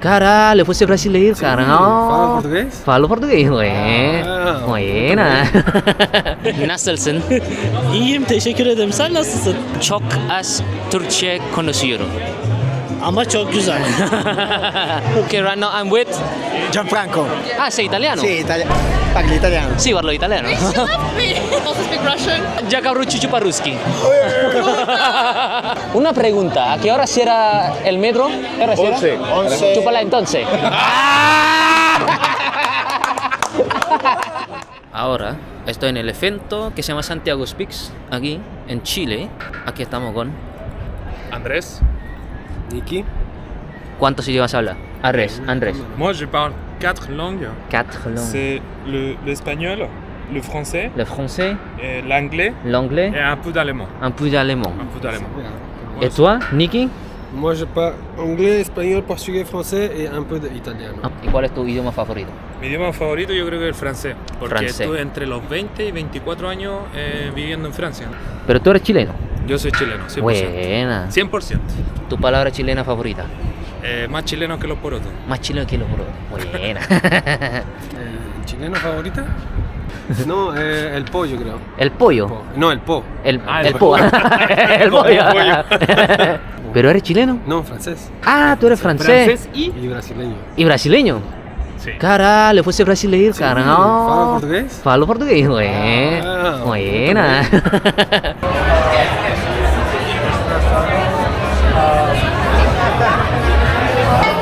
Caralho, fosse brasileiro, cara. Fala português? Falo português, ué. Ah, Buena. Nasılsın? İyiyim, teşekkür ederim. Sen nasılsın? Çok az Türkçe konuşuyorum. Ama çok güzel. Okay, right now I'm with... Gianfranco. Ah, sei italiano? Sì, parli italiano. Sì, parlo italiano. Also speak Russian. Giancarlo Chuchuparuski. Una pregunta, ¿a qué hora cierra el metro? ¿Qué hora cierra? 11. Chúpala entonces. Ahora estoy en el evento que se llama Santiago Speaks, aquí en Chile. Aquí estamos con... Andrés. Niki. ¿Cuántos idiomas habla? Andrés. Moi, je parle 4 langues. 4 langues. C'est l'espagnol, le français, Le français, l'anglais l'anglais, et un peu d'allemand. un peu d'allemand. Un peu d'allemand. Et toi, Nicky? Moi, je parle anglais, espagnol, portugais, français et un peu d'italiano. ¿Y cuál es tu idioma favorito? Mi idioma favorito yo creo que es el francés, porque Francés. estuve entre los 20 y 24 años viviendo en Francia. Pero tú eres chileno. Yo soy chileno, 100%. Buena. 100%. ¿Tu palabra chilena favorita? Más chileno que los porotos. Más chileno que los porotos. Buena. ¿Chileno favorita? No, el pollo creo. ¿El pollo? No, el po. El el pollo. El pollo. pollo. ¿Pero eres chileno? No, francés. Ah, tú eres francés. y brasileño. ¿Y brasileño? Sí. Caralho, fosse brasileiro, cara. ¿Fala portugués? Falo português, ué. Ah, Buena.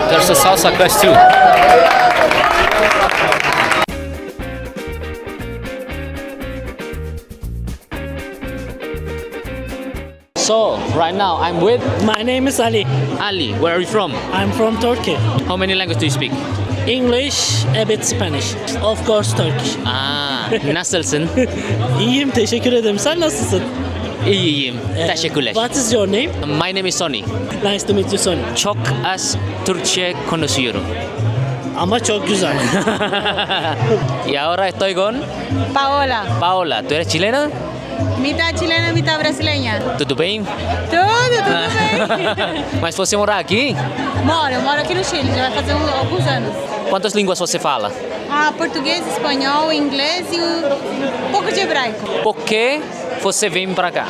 There's a salsa class too. So, right now I'm with My name is Ali. Ali. Where are you from? I'm from Turkey. How many languages do you speak? English, a bit Spanish. Of course Turkish. Ah, nasılsın? İyiyim, teşekkür ederim. Sen nasılsın? İyiyim. Teşekkürler. What is your name? My name is Sonny. Nice to meet you, Sonny. Çok az Türkçe konuşuyorum. Ama çok güzel. Y ahora estoy con Paola, Paola. ¿Tú eres chilena? mitad chilena, mitad brasileña. Tudo bem? Tudo bem. Mas você morar aqui, Eu moro aqui no Chile, já vai fazer alguns anos. quantas línguas você fala? Português, espanhol, inglês e pouco de hebraico. Por que você vem pra cá?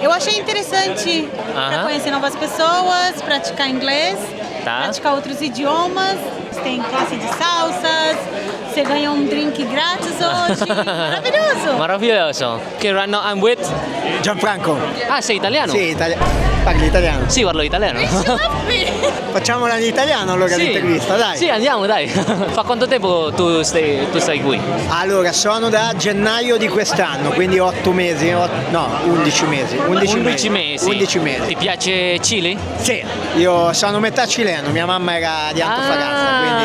Eu achei interessante para Aham. conhecer novas pessoas, praticar inglês, Tá. praticar outros idiomas. Tem classe de salsas, você ganha um drink grátis hoje. Maravilhoso! Maravilloso. Okay, right now I'm with... Gianfranco. Ah, sei italiano? Sì, parli italiano. Sì, parlo italiano. Facciamola in italiano allora Sì. l'intervista, dai. Sì, andiamo, dai. Fa quanto tempo tu stai qui? Allora, sono da gennaio di quest'anno, quindi 8 mesi, no, 11 mesi. 11 mesi. 11 mesi. Ti piace Cile? Sì, io sono metà cileno, mia mamma era di Antofagasta, quindi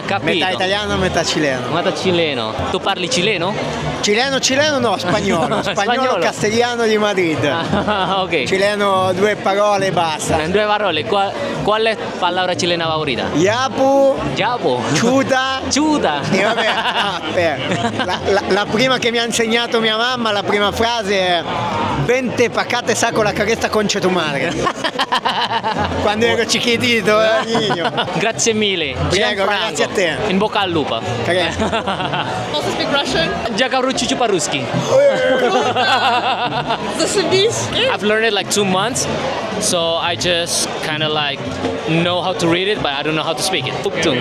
capito. metà italiano, metà cileno. Guarda cileno. Tu parli cileno? Cileno no, spagnolo. Spagnolo castigliano di Madrid. Ah, ok. Cileno, 2 parole e basta. En 2 parole, ¿cuál es palabra chilena favorita? Yapu, Yapo. ciuta. Chuta. E vabbè, aspetta. La prima che mi ha insegnato mia mamma, la prima frase è Vente pa' acá te saco la carezza concha tu madre. Quando ero chiquitito, niño. Grazie mille. Prego, Gianfranco. grazie a te. In bocca al lupo. Also speak Russian. Giancarlo Chuchuparuski. I've learned it like 2 months, so I just kind of like know how to read it, but I don't know how to speak it.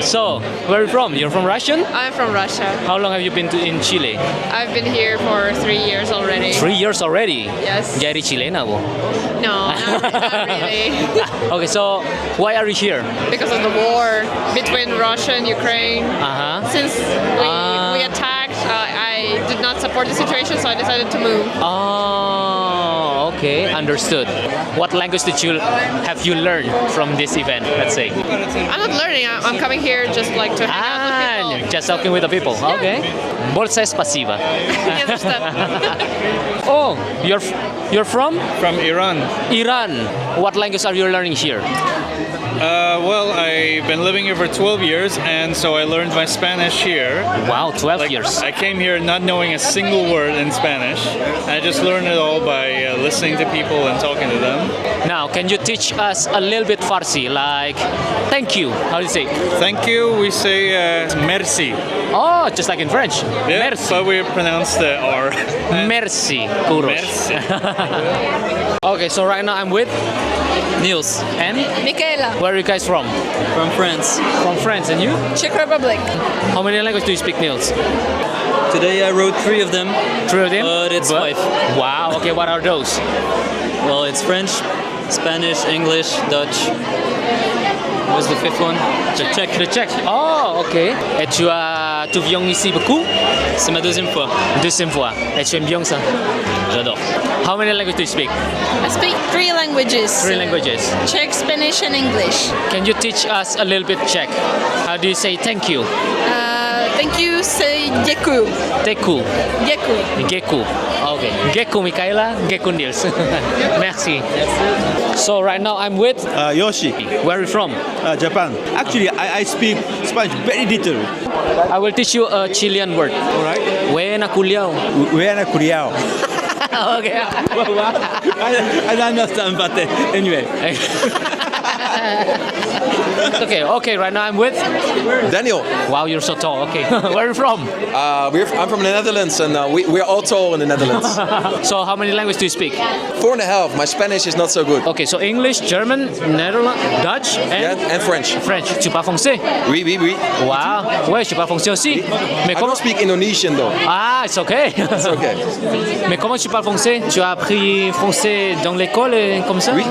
So, where are you from? You're from Russian? I'm from Russia. How long have you been in Chile? I've been here for 3 years already. 3 years already. Yes. Ya eres chilena, bo. No, not really. Okay, so why are you here? Because of the war between Russia and Ukraine. Uh-huh. Since we attacked, I did not support the situation, so I decided to move. Oh, okay, understood. What language have you learned from this event, let's say? I'm not learning. I'm coming here just like to hang out with people. Just talking with the people. Okay. Bolsa es pasiva. You understand? Oh, you're from? From Iran. Iran. What language are you learning here? Well, I've been living here for 12 years, and so I learned my Spanish here. Wow, 12 years. I came here not knowing a single word in Spanish. I just learned it all by listening to people and talking to them. Now, can you teach us a little bit Farsi, like thank you? How do you say? Thank you, we say merci. Oh, just like in French. Yeah, Merci. but we pronounce the R. Merci, puros. Merci. Okay, so right now I'm with Niels and Michaela, where are you guys from? from France. From France, and you? Czech Republic. How many languages do you speak, Niels? Today I wrote 3 of them, 3 of them? but it's 5. Wow, okay, what are those? Well, it's French, Spanish, English, Dutch. What was the 5th one? The Czech. Oh, ok. Et tu viens ici beaucoup? C'est ma 2e fois. Deuxième fois. Et tu aimes bien ça? J'adore. How many languages do you speak? I speak 3 languages. 3 languages. Czech, Spanish, and English. Can you teach us a little bit Czech? How do you say thank you? Thank you, say děkuju. Děkuju. Děkuju. Geku. Okay. Geku Michaela, Geku Niels. Merci. So right now I'm with Yoshi, where are you from? Japan. Actually, I speak Spanish very little. I will teach you a Chilean word. Alright? Buena culiao. Buena curiao. Okay. I don't understand, but anyway. Okay, right now I'm with Daniel. Wow, you're so tall. Okay. Where are you from? I'm from the Netherlands, and we're all tall in the Netherlands. So how many languages do you speak? 4.5. My Spanish is not so good. Okay, so English, German, Netherlands, Dutch, And French. French. Tu parles français? Oui. Wow. Ouais, je parle français aussi. Mais I comment? don't speak Indonesian though. Ah, it's okay. It's okay. Mais comment tu parles français? Tu as appris français dans l'école comme ça? Oui.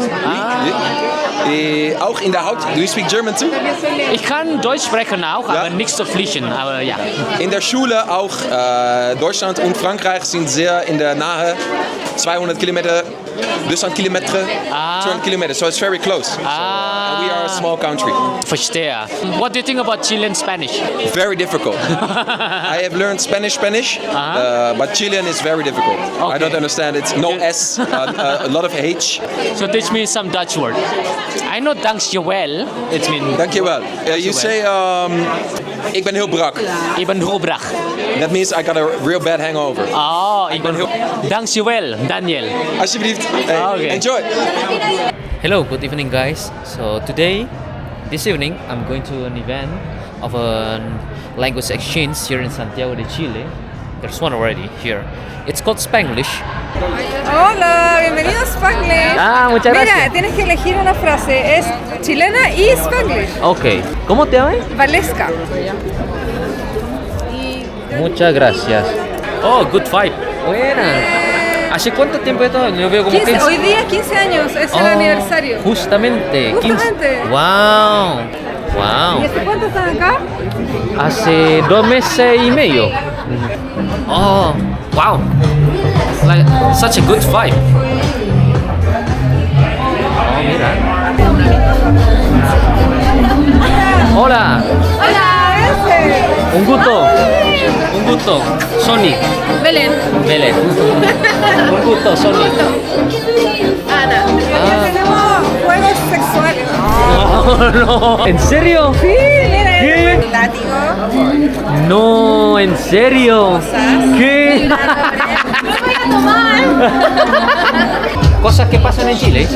Auch in der Haut. Do you speak German too? Ich kann Deutsch sprechen auch, aber nicht so fließend. Aber ja. In der Schule auch. Deutschland und Frankreich sind sehr in der Nähe. 200 Kilometer, 200 Kilometer, 200 Kilometer. So it's very close. And we are a small country. Verstehe. What do you think about Chilean Spanish? Very difficult. I have learned Spanish, but Chilean is very difficult. I don't understand. It's no S, a lot of H. So teach me some Dutch word. I know dankjewel. It means. Dankjewel. You say, ik ben heel brak. Ik ben heel brak. That means I got a real bad hangover. Oh, ik ben heel. Dankjewel, Daniel. Alsjeblieft. Hey, Okay. Enjoy. Hello, good evening, guys. So this evening, I'm going to an event of a language exchange here in Santiago de Chile. There's one already here. It's called Spanglish. Hola, bienvenido a Spanglish. Ah, muchas gracias. Mira, tienes que elegir una frase, es chilena y Spanglish. Ok. ¿Cómo te llamas? Valesca. Muchas gracias. Oh, good fight. Buena. ¿Hace cuánto tiempo esto? Yo veo como 15, hoy día 15 años, es el aniversario. Justamente. Justamente. 15. Wow. ¿Y hace cuánto están acá? Hace 2 meses y medio. Oh, wow. Like such a good fight. Oh, mira. Hola. Hola, ese. Un gusto. Sony. Belén. Un gusto, Sony. Ana. Tenemos juegos sexuales. No. ¿En serio? Sí, mira, ¿Qué? látigo. No, en serio. ¿Qué? No voy a tomar. Cosas que pasan en Chile.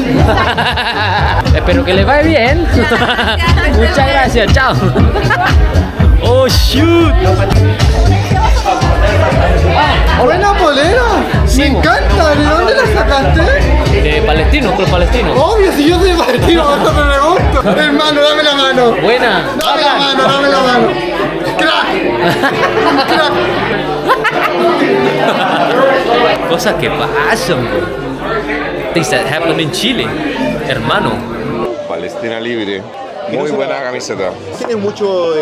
Espero que les vaya bien. Muchas gracias, chao. Oh, shoot. ¡Buena polera! ¡Me encanta! ¿De dónde la sacaste? De palestino, club palestino. Obvio, si yo soy palestino, ahora me pregunto. Hermano, dame la mano. Buena. Dame la mano. ¡Crack! ¡Crack! Cosas que pasan, bro. Things that happen in Chile, hermano. Palestina libre. Muy buena camiseta. Tienes muchos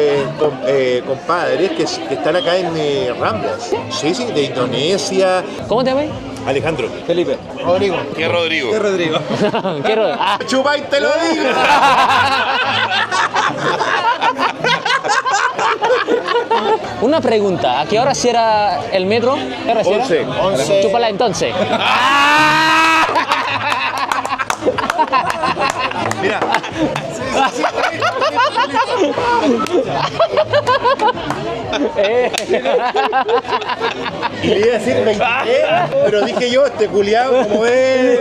compadres que están acá en Ramblas. Sí, de Indonesia. ¿Cómo te llamas? Alejandro. Felipe. Rodrigo. ¿Qué Rodrigo? ¿Qué Rodrigo? Chupa y te lo digo. Una pregunta, ¿a qué hora cierra el metro? ¿Qué hora cierra? 11. Chúpala entonces. Mira. Y le iba a decir 23, pero dije yo, este culiao, como es.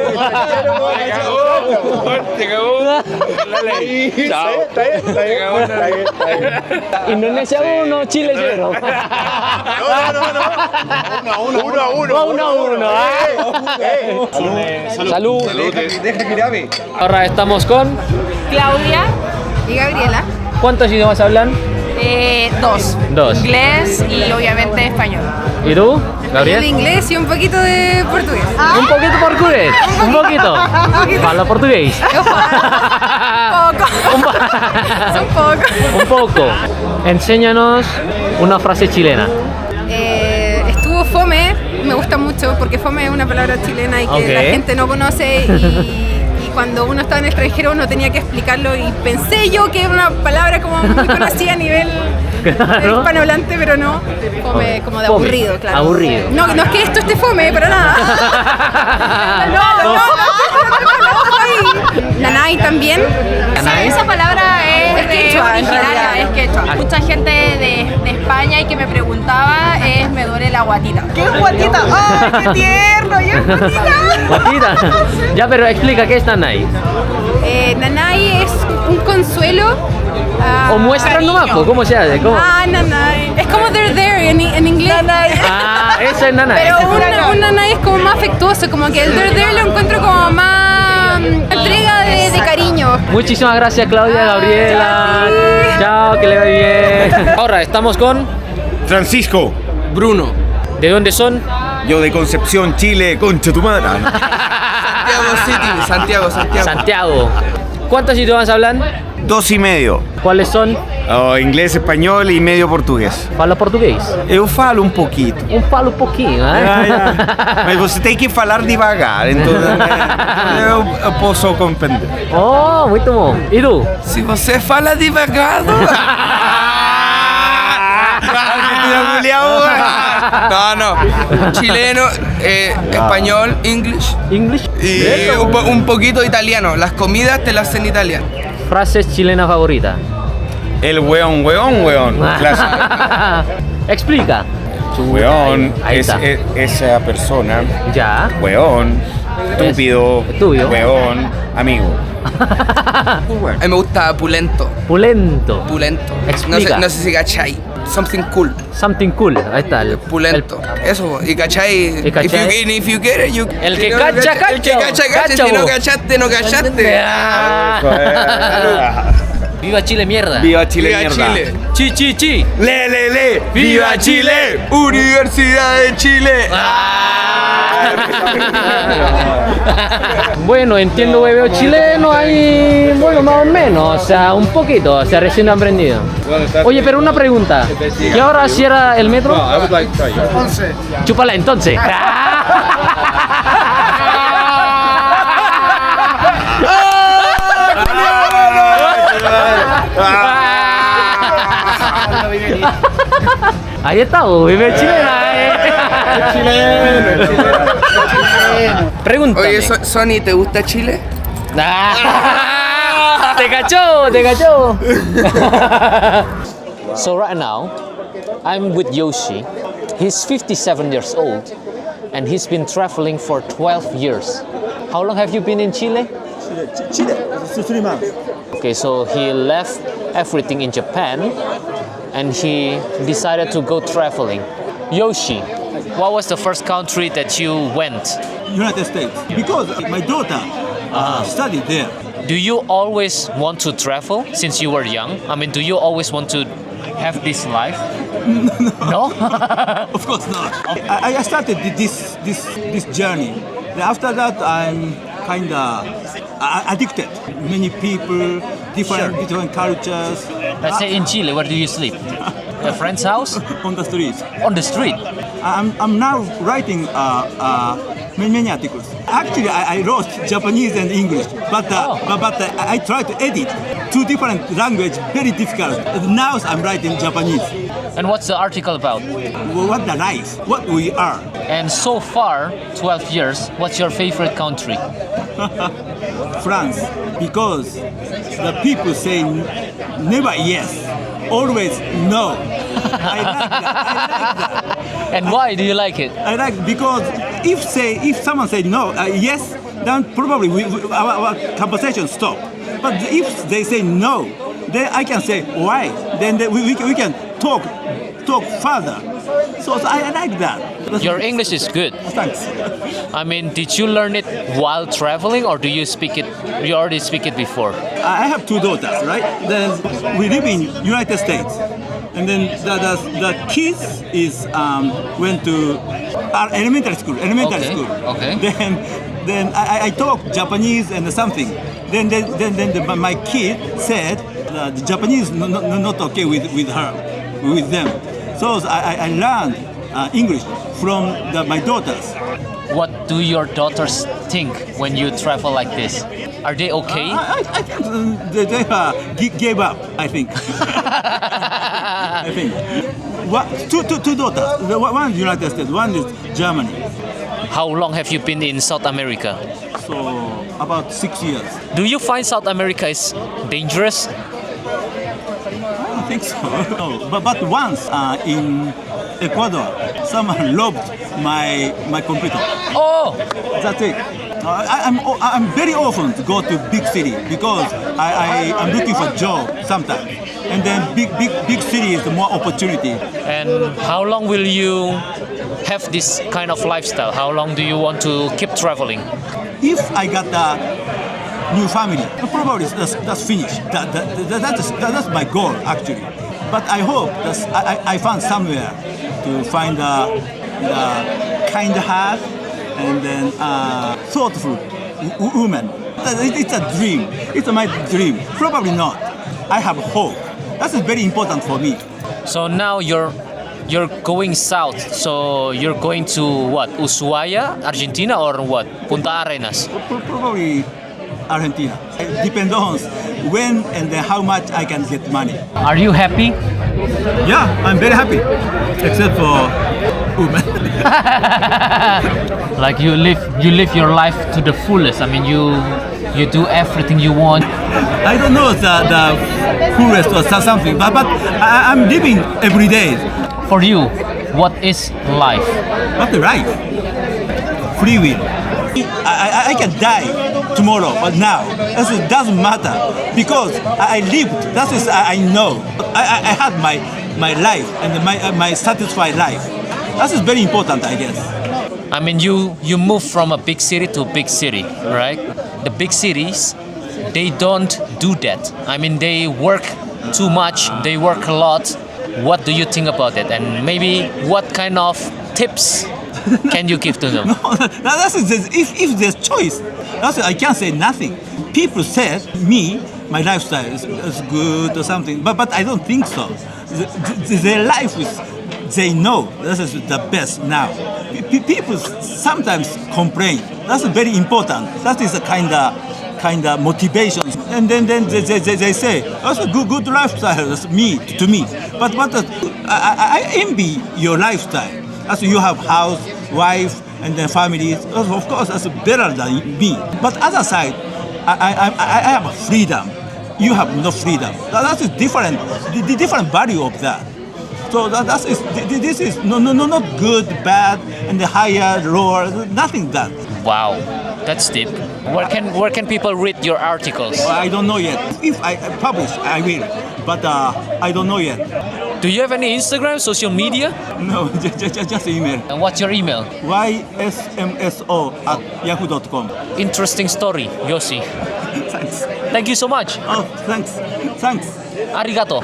Te cagó. Chao. Está bien. Indonesia 1, Chile 0. No. 1-1. Salud. Ahora estamos con Claudia y Gabriela. ¿Cuántos idiomas hablan? Dos. Dos. Inglés y obviamente español. ¿Y tú, De Gabriel? inglés y un poquito de portugués. Un poquito portugués. Un poquito. Habla portugués. Un poco. Enséñanos una frase chilena. Estuvo fome, me gusta mucho porque fome es una palabra chilena y que la gente no conoce y cuando uno estaba en el extranjero uno tenía que explicarlo y pensé yo que era una palabra como muy conocida a nivel hispanohablante, pero no, fome como de aburrido, claro. Aburrido. No es que esto esté fome, para nada. No. Nanay también. ¿Nanay? Esa palabra es quechua, en realidad, es quechua. Mucha gente de España y que me preguntaba me duele la guatita. ¿Qué es guatita? ¡Ay, qué tierno! ¿Ya es guatita? ¿Guatita? Ya, pero explica, ¿qué es nanay? Nanay es un consuelo. O muestra nomás, ¿cómo se hace? ¿Cómo? Nanay. Es como they're there en inglés. Nanay. Eso es nanay. Pero un nanay es como más afectuoso, como que el they're there lo encuentro como más entrega de cariño. Muchísimas gracias, Claudia, Gabriela. Chao, que le vaya bien. Ahora estamos con Francisco. Bruno. ¿De dónde son? Yo de Concepción, Chile, concha tu madre. Santiago. ¿Cuántos idiomas hablan? 2 y medio. ¿Cuáles son? Inglés, español y medio português. Fala português? Eu falo um pouquinho. Falo um pouquinho, Mas você tem que falar devagar, então eu posso compreender. Oh, muito bom. E tu? Se você fala devagar... No. Chileno, español, English. Y un poquito italiano. Las comidas te las sé en italiano. Frases chilenas favoritas. El weón. Clásico. Explica. Weón Ahí es está. esa persona. Ya. Weón. Estúpido. Weón. Amigo. A mí me gusta pulento. Pulento. No sé si cachai. Something cool. Something cool. Ahí está. Pulento. Eso, y cachai. If you get it, El que cacha, cacha. El que cacha. Si no cachaste, no cachaste. Viva Chile, mierda. Viva Chile, mierda. Chi. Le. Viva Chile. Universidad de Chile. Bueno, entiendo hueveo chileno ahí, bueno, más o menos, o sea, un poquito, o sea, recién aprendido. Oye, pero una pregunta, ¿qué hora cierra el metro? 11. Chúpala entonces. Ahí está, hueveo chilena, Pregúntame. Oye, Sony, ¿te gusta Chile? Te cachó. So right now, I'm with Yoshi. He's 57 years old, and he's been traveling for 12 years. How long have you been in Chile? Chile, 3 months. Okay, so he left everything in Japan, and he decided to go traveling. Yoshi, what was the first country that you went? United States. Because my daughter studied there. Do you always want to travel since you were young? I mean, do you always want to have this life? No? Of course not. I started this journey. After that, I'm kind of addicted. Many people, different cultures. Let's say in Chile, where do you sleep? A friend's house? On the street. On the street? I'm now writing many articles. Actually, I wrote Japanese and English, but I try to edit 2 different languages, very difficult. Now I'm writing Japanese. And what's the article about? What the life, what we are. And so far, 12 years, what's your favorite country? France, because the people say never yes, always no. I like that. And why do you like it? I like because if someone say no, yes, then probably our conversation stop. But if they say no, then I can say why. Then we can talk further. So I like that. Your English is good. Thanks. I mean, did you learn it while traveling, or do you speak it? You already speak it before. I have 2 daughters, right? Then we live in United States, and then the kids went to elementary school. Okay. Then I talk Japanese and something. Then my kid said the Japanese not okay with them. So I learned English from my daughters. What do your daughters think when you travel like this? Are they okay? I think they gave up. I think. I think. Two daughters. One is United States. One is Germany. How long have you been in South America? So about 6 years. Do you find South America is dangerous? I don't think so. No, but once in Ecuador, someone robbed my computer. Oh, that's it. I'm very often to go to big city because I'm looking for job sometimes, and then big city is more opportunity. And how long will you have this kind of lifestyle? How long do you want to keep traveling? If I got a new family, probably that's finished. That's my goal actually. But I hope that I found somewhere to find the kind heart and then thoughtful woman. It's a dream. It's my dream. Probably not. I have hope. That's very important for me. So now you're going south. So you're going to what? Ushuaia, Argentina, or what? Punta Arenas. Probably Argentina. It depends on when and then how much I can get money. Are you happy? Yeah, I'm very happy. Except for women. Like you live your life to the fullest. I mean, you do everything you want. I don't know the fullest or something, but I'm living every day. For you, what is life? What the life? Free will. I can die tomorrow, but now it doesn't matter because I lived. That is I know. I had my life and my satisfied life. That is very important, I guess. I mean, you move from a big city to a big city, right? The big cities, they don't do that. I mean, they work too much. They work a lot. What do you think about it? And maybe what kind of tips can you give to them? No, that's if there's choice. That's I can't say nothing. People said my lifestyle is good or something, but I don't think so. Their life is, they know this is the best now. People sometimes complain. That's very important. That is a kind of motivation. And then they say, that's a good lifestyle. That's to me. But I envy your lifestyle. As you have house, wife, and then family. Of course, that's better than me. But other side, I have freedom. You have no freedom. That is different. The different value of that. So this is not good, bad, and the higher, lower, nothing that. Wow, that's deep. Where can people read your articles? I don't know yet. If I publish, I will, but I don't know yet. Do you have any Instagram, social media? No, just email. And what's your email? ysmso@yahoo.com. Interesting story, Yoshi. Thanks. Thank you so much. Oh, thanks. Arigato.